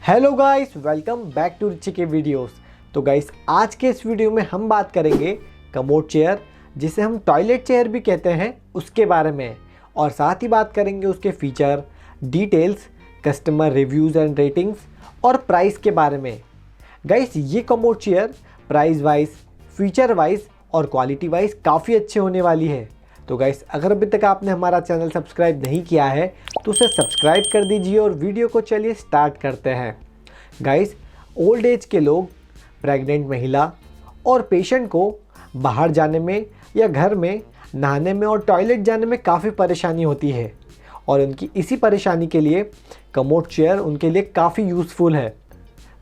Hello guys, welcome back to Richie के videos. तो guys, आज के इस वीडियो में हम बात करेंगे कमोड चेयर, जिसे हम टॉयलेट चेयर भी कहते हैं, उसके बारे में। और साथ ही बात करेंगे उसके feature, details, customer reviews and ratings और प्राइस के बारे में। गाइस, ये commode chair price wise, feature wise और क्वालिटी वाइज काफ़ी अच्छे होने वाली है। तो गाइस, अगर अभी तक आपने हमारा चैनल सब्सक्राइब नहीं किया है तो उसे सब्सक्राइब कर दीजिए और वीडियो को चलिए स्टार्ट करते हैं। गाइस, ओल्ड एज के लोग, प्रेग्नेंट महिला और पेशेंट को बाहर जाने में या घर में नहाने में और टॉयलेट जाने में काफ़ी परेशानी होती है, और उनकी इसी परेशानी के लिए कमोड चेयर उनके लिए काफ़ी यूज़फुल है।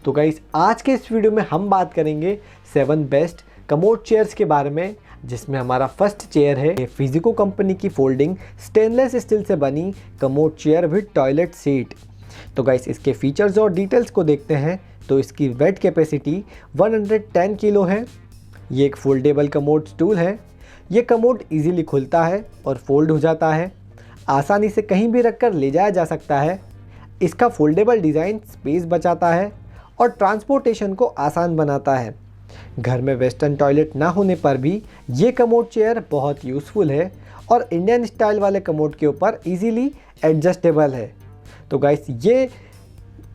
तो गाइस, आज के इस वीडियो में हम बात करेंगे 7 बेस्ट कमोड चेयर्स के बारे में, जिसमें हमारा फर्स्ट चेयर है फिजिको कंपनी की फोल्डिंग स्टेनलेस स्टील से बनी commode chair with toilet seat. तो गाइस, इसके फीचर्स और डिटेल्स को देखते हैं। तो इसकी वेट कैपेसिटी 110 किलो है। ये एक फोल्डेबल कमोड स्टूल है। ये कमोड इजीली खुलता है और फोल्ड हो जाता है। आसानी से कहीं भी रखकर ले जाया जा सकता है। इसका फोल्डेबल डिज़ाइन स्पेस बचाता है और ट्रांसपोर्टेशन को आसान बनाता है। घर में वेस्टर्न टॉयलेट ना होने पर भी ये कमोड चेयर बहुत यूज़फुल है और इंडियन स्टाइल वाले कमोड के ऊपर इजीली एडजस्टेबल है। तो गाइस, ये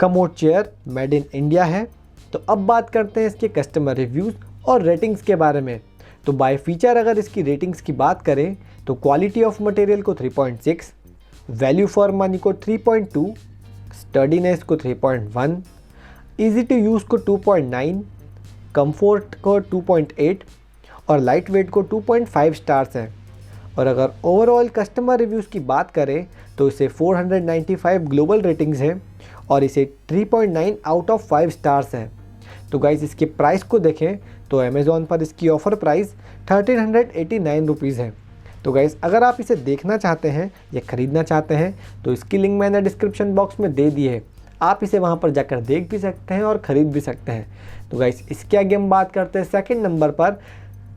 commode chair made in India है। तो अब बात करते हैं इसके कस्टमर रिव्यूज़ और रेटिंग्स के बारे में। तो बाय फीचर अगर इसकी रेटिंग्स की बात करें तो क्वालिटी ऑफ मटेरियल को 3.6, वैल्यू फॉर मनी को 3.2, स्टडीनेस को 3.1, ईजी टू यूज़ को 2.9, कंफर्ट को 2.8 और लाइट वेट को 2.5 स्टार्स हैं। और अगर ओवरऑल कस्टमर रिव्यूज़ की बात करें तो इसे 495 ग्लोबल रेटिंग्स हैं और इसे 3.9 आउट ऑफ 5 स्टार्स हैं। तो गाइस, इसके प्राइस को देखें तो अमेज़ॉन पर इसकी ऑफ़र प्राइस 1389 रुपीज़ है। तो गाइस, अगर आप इसे देखना चाहते हैं या ख़रीदना चाहते हैं तो इसकी लिंक मैंने डिस्क्रिप्शन बॉक्स में दे दी है। आप इसे वहां पर जाकर देख भी सकते हैं और ख़रीद भी सकते हैं। तो गाइस, इसके आगे हम बात करते हैं सेकंड नंबर पर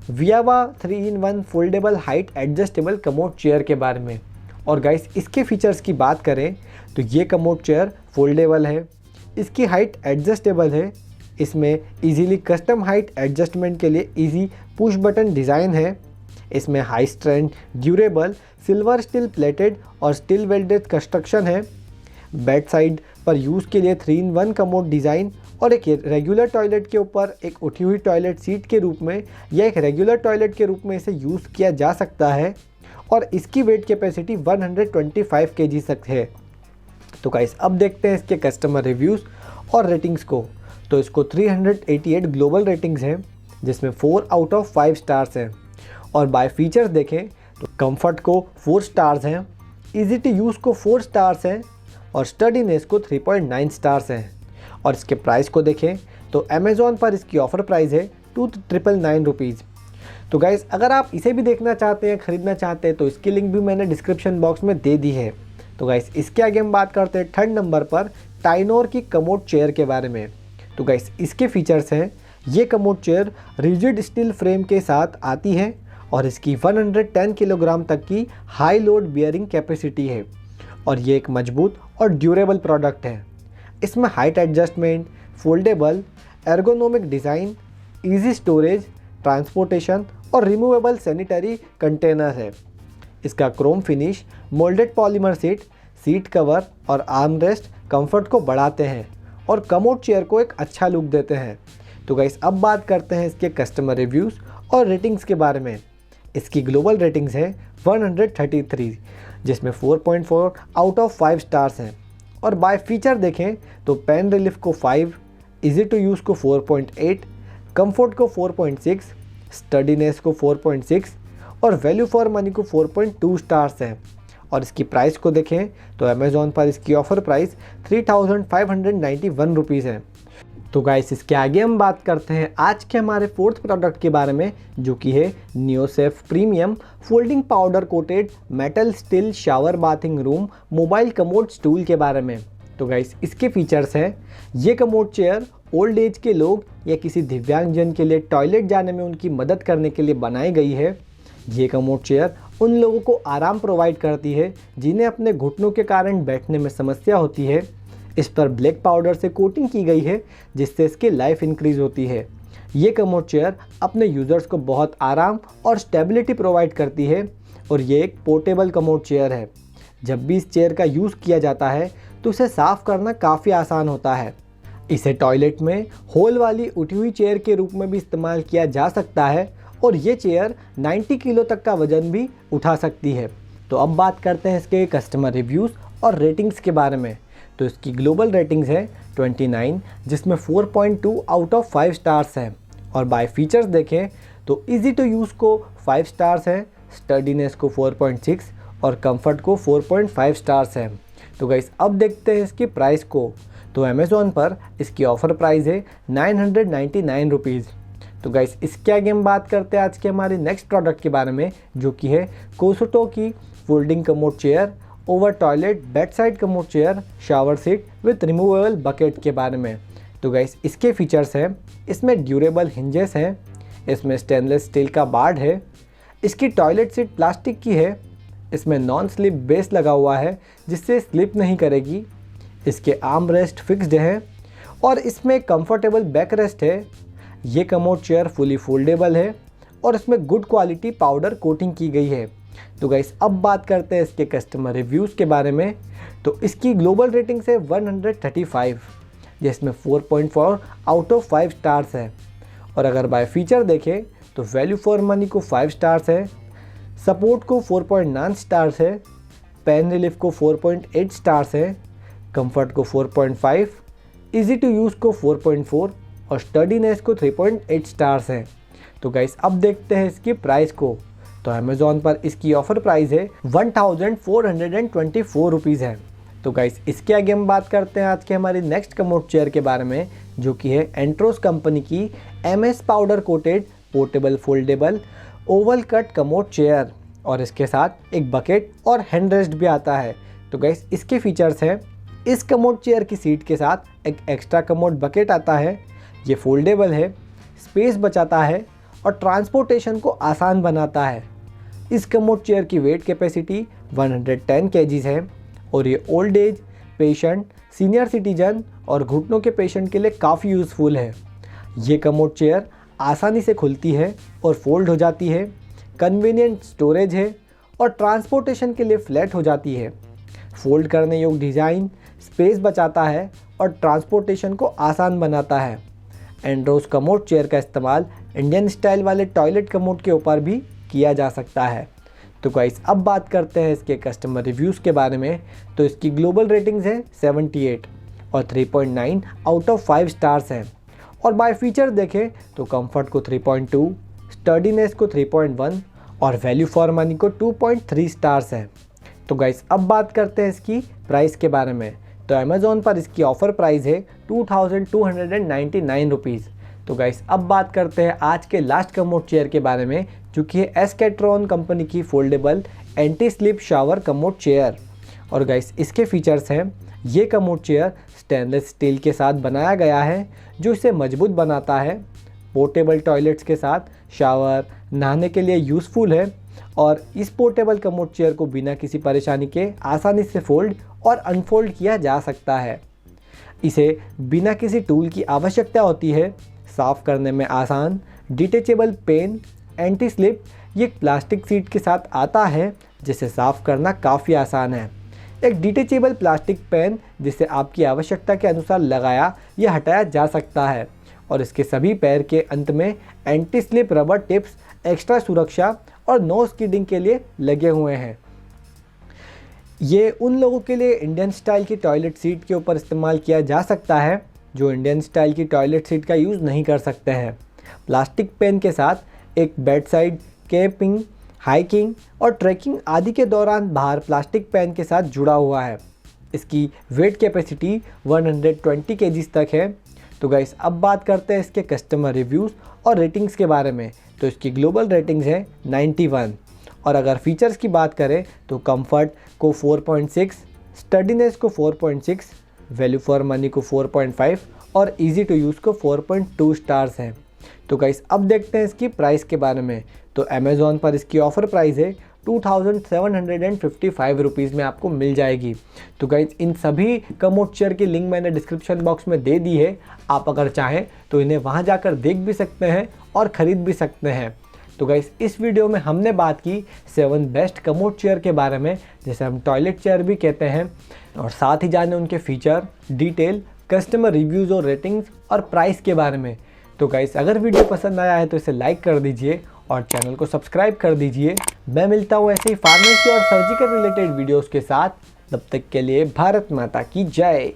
वियावा 3-in-1 foldable height adjustable commode chair के बारे में। और गाइस, इसके फीचर्स की बात करें तो ये कमोड चेयर फोल्डेबल है, इसकी हाइट एडजस्टेबल है, इसमें इजीली कस्टम हाइट एडजस्टमेंट के लिए इजी पुश बटन डिज़ाइन है, इसमें high strength durable silver steel plated और स्टील वेल्डेड कंस्ट्रक्शन है, बेड साइड पर यूज़ के लिए 3-in-1 कमोड डिज़ाइन और एक रेगुलर टॉयलेट के ऊपर एक उठी हुई टॉयलेट सीट के रूप में या एक रेगुलर टॉयलेट के रूप में इसे यूज़ किया जा सकता है। और इसकी वेट कैपेसिटी 125 kg तक है। तो गाइस, अब देखते हैं इसके कस्टमर रिव्यूज़ और रेटिंग्स को। तो इसको 388 ग्लोबल रेटिंग्स हैं, जिसमें 4 आउट ऑफ 5 स्टार्स हैं। और बाय फीचर्स देखें तो कंफर्ट को 4 स्टार्स हैं, ईजी टू यूज़ को 4 स्टार्स हैं और स्टडीनेस को 3.9 स्टार्स हैं। और इसके प्राइस को देखें तो अमेज़ॉन पर इसकी ऑफ़र प्राइस है 2,999 रुपीज़। तो गाइस, अगर आप इसे भी देखना चाहते हैं, ख़रीदना चाहते हैं तो इसकी लिंक भी मैंने डिस्क्रिप्शन बॉक्स में दे दी है। तो गाइस, इसके आगे हम बात करते हैं थर्ड नंबर पर टाइनोर की कमोड चेयर के बारे में। तो गाइस, इसके फीचर्स हैं, ये commode chair rigid steel frame के साथ आती है और इसकी 110 किलोग्राम तक की हाई लोड बियरिंग कैपेसिटी है और ये एक मजबूत और ड्यूरेबल प्रोडक्ट है। इसमें height adjustment, foldable, ergonomic design, easy storage, transportation और रिमूवेबल सैनिटरी कंटेनर है। इसका Chrome finish, moulded polymer seat cover और आर्म रेस्ट कंफर्ट को बढ़ाते हैं और कमोड चेयर को एक अच्छा लुक देते हैं। तो गाइस, अब बात करते हैं इसके कस्टमर रिव्यूज़ और रेटिंग्स के बारे में। इसकी ग्लोबल रेटिंग्स है 133, जिसमें 4.4 आउट ऑफ 5 स्टार्स हैं। और बाय फीचर देखें तो पेन रिलीफ को 5, इजी टू यूज़ को 4.8, कंफर्ट को 4.6, स्टडीनेस को 4.6 और वैल्यू फॉर मनी को 4.2 स्टार्स हैं। और इसकी प्राइस को देखें तो अमेज़ॉन पर इसकी ऑफ़र प्राइस 3,591 रुपीज़ है। तो गाइस, इसके आगे हम बात करते हैं आज के हमारे फोर्थ प्रोडक्ट के बारे में, जो कि है Neosafe premium folding powder coated metal steel shower bathing room mobile commode stool के बारे में। तो गाइस, इसके फीचर्स हैं, ये कमोड चेयर ओल्ड एज के लोग या किसी दिव्यांगजन के लिए टॉयलेट जाने में उनकी मदद करने के लिए बनाई गई है। ये कमोड चेयर उन लोगों को आराम प्रोवाइड करती है जिन्हें अपने घुटनों के कारण बैठने में समस्या होती है। इस पर ब्लैक पाउडर से कोटिंग की गई है जिससे इसकी लाइफ इंक्रीज होती है। ये कमोड चेयर अपने यूज़र्स को बहुत आराम और स्टेबिलिटी प्रोवाइड करती है और ये एक पोर्टेबल कमोड चेयर है। जब भी इस चेयर का यूज़ किया जाता है तो उसे साफ़ करना काफ़ी आसान होता है। इसे टॉयलेट में होल वाली उठी हुई चेयर के रूप में भी इस्तेमाल किया जा सकता है और ये चेयर 90 किलो तक का वज़न भी उठा सकती है। तो अब बात करते हैं इसके कस्टमर रिव्यूज़ और रेटिंग्स के बारे में। तो इसकी ग्लोबल रेटिंग्स है 29, जिसमें 4.2 आउट ऑफ 5 स्टार्स हैं। और बाय फीचर्स देखें तो इजी टू यूज़ को 5 स्टार्स हैं, स्टडीनेस को 4.6 और कंफर्ट को 4.5 स्टार्स हैं। तो गाइस अब देखते हैं इसकी प्राइस को। तो अमेज़ॉन पर इसकी ऑफ़र प्राइस है 999 रुपीज़। तो गाइस इसके आगे हम बात करते हैं आज के हमारे नेक्स्ट प्रोडक्ट के बारे में, जो कि है कोसोटो की folding commode chair over toilet bed side commode chair shower seat with removable bucket के बारे में। तो गाइस इसके फीचर्स हैं, इसमें ड्यूरेबल हिंजेस हैं, इसमें स्टेनलेस स्टील का बार्ड है, इसकी टॉयलेट सीट प्लास्टिक की है, इसमें नॉन स्लिप बेस लगा हुआ है जिससे स्लिप नहीं करेगी, इसके आर्म रेस्ट फिक्स्ड है और इसमें कंफर्टेबल बैक रेस्ट है। ये कमोड चेयर फुली फोल्डेबल है और इसमें गुड क्वालिटी पाउडर कोटिंग की गई है। तो गाइस अब बात करते हैं इसके कस्टमर रिव्यूज़ के बारे में। तो इसकी ग्लोबल रेटिंग है 135, जिसमें 4.4 आउट ऑफ 5 स्टार्स है। और अगर बाय फीचर देखें तो वैल्यू फॉर मनी को 5 स्टार्स है, सपोर्ट को 4.9 स्टार्स है, पेन रिलीफ को 4.8 स्टार्स है, कंफर्ट को 4.5, इजी टू यूज़ को 4.4 और स्टडीनेस को 3.8 स्टार्स हैं। तो गाइस अब देखते हैं इसकी प्राइस को। तो अमेज़ॉन पर इसकी ऑफ़र प्राइस है 1424 रुपीज़ है। तो गाइस इसके आगे हम बात करते हैं आज के हमारी नेक्स्ट कमोड चेयर के बारे में, जो कि है एंट्रोस कंपनी की MS powder coated portable foldable Oval cut commode chair और इसके साथ एक बकेट और हैंड रेस्ट भी आता है। तो गाइस इसके फीचर्स हैं, इस कमोड चेयर की सीट के साथ एक एक्स्ट्रा कमोड बकेट आता है, ये फोल्डेबल है, स्पेस बचाता है और ट्रांसपोर्टेशन को आसान बनाता है। इस कमोड चेयर की वेट कैपेसिटी 110 kg है और ये old age patient, senior citizen और घुटनों के पेशेंट के लिए काफ़ी यूज़फुल है। ये कमोड चेयर आसानी से खुलती है और फोल्ड हो जाती है, कन्वीनियंट स्टोरेज है और ट्रांसपोर्टेशन के लिए फ्लैट हो जाती है। फोल्ड करने योग्य डिज़ाइन स्पेस बचाता है और ट्रांसपोर्टेशन को आसान बनाता है। एंड्रोस कमोड चेयर का इस्तेमाल इंडियन स्टाइल वाले टॉयलेट कमोड के ऊपर भी किया जा सकता है। तो गाइस अब बात करते हैं इसके कस्टमर रिव्यूज़ के बारे में। तो इसकी ग्लोबल रेटिंग्स है 78 और 3.9 आउट ऑफ 5 स्टार्स हैं। और बाय फीचर देखें तो कंफर्ट को 3.2, स्टडीनेस को 3.1 और वैल्यू फॉर मनी को 2.3 स्टार्स हैं। तो गाइस अब बात करते हैं इसकी प्राइस के बारे में। तो अमेज़ॉन पर इसकी ऑफ़र प्राइस है 2299 रुपीज़। तो गाइस अब बात करते हैं आज के लास्ट कमोड चेयर के बारे में, जो कि है एस्केट्रॉन कंपनी की foldable anti slip shower commode chair. और गाइस इसके फीचर्स हैं, ये कमोड चेयर स्टेनलेस स्टील के साथ बनाया गया है जो इसे मजबूत बनाता है, पोर्टेबल टॉयलेट्स के साथ शावर नहाने के लिए यूज़फुल है और इस पोर्टेबल कमोड चेयर को बिना किसी परेशानी के आसानी से फोल्ड और अनफोल्ड किया जा सकता है। इसे बिना किसी टूल की आवश्यकता होती है, साफ़ करने में आसान, डिटेचेबल पेन, एंटी स्लिप ये प्लास्टिक सीट के साथ आता है जिसे साफ़ करना काफ़ी आसान है। एक डिटेचेबल प्लास्टिक पेन जिसे आपकी आवश्यकता के अनुसार लगाया या हटाया जा सकता है और इसके सभी पैर के अंत में anti slip rubber tips extra सुरक्षा और नो स्किडिंग के लिए लगे हुए हैं। ये उन लोगों के लिए इंडियन स्टाइल की टॉयलेट सीट के ऊपर इस्तेमाल किया जा सकता है जो इंडियन स्टाइल की टॉयलेट सीट का यूज़ नहीं कर सकते हैं। प्लास्टिक पेन के साथ एक बेड साइड कैंपिंग, हाइकिंग और ट्रैकिंग आदि के दौरान बाहर प्लास्टिक पेन के साथ जुड़ा हुआ है। इसकी वेट कैपेसिटी 120 kg तक है। तो गाइस अब बात करते हैं इसके कस्टमर रिव्यूज़ और रेटिंग्स के बारे में। तो इसकी ग्लोबल रेटिंग्स है 91 और अगर फीचर्स की बात करें तो कंफर्ट को 4.6, स्टडीनेस को 4.6, वैल्यू फॉर मनी को 4.5 और इजी टू यूज़ को 4.2 स्टार्स हैं। तो गाइस अब देखते हैं इसकी प्राइस के बारे में। तो अमेज़ॉन पर इसकी ऑफ़र प्राइस है 2755 रुपीज़ में आपको मिल जाएगी। तो गाइज इन सभी कमोड चेयर की लिंक मैंने डिस्क्रिप्शन बॉक्स में दे दी है, आप अगर चाहें तो इन्हें वहाँ जाकर देख भी सकते हैं और ख़रीद भी सकते हैं। तो गाइस इस वीडियो में हमने बात की 7 बेस्ट कमोड चेयर के बारे में, जिसे हम टॉयलेट चेयर भी कहते हैं, और साथ ही जाने उनके फीचर, डिटेल, कस्टमर रिव्यूज़ और रेटिंग्स और प्राइस के बारे में। तो गाइस अगर वीडियो पसंद आया है तो इसे लाइक कर दीजिए और चैनल को सब्सक्राइब कर दीजिए। मैं मिलता हूँ ऐसे ही फार्मेसी और सर्जिकल रिलेटेड वीडियोज़ के साथ। तब तक के लिए भारत माता की जय।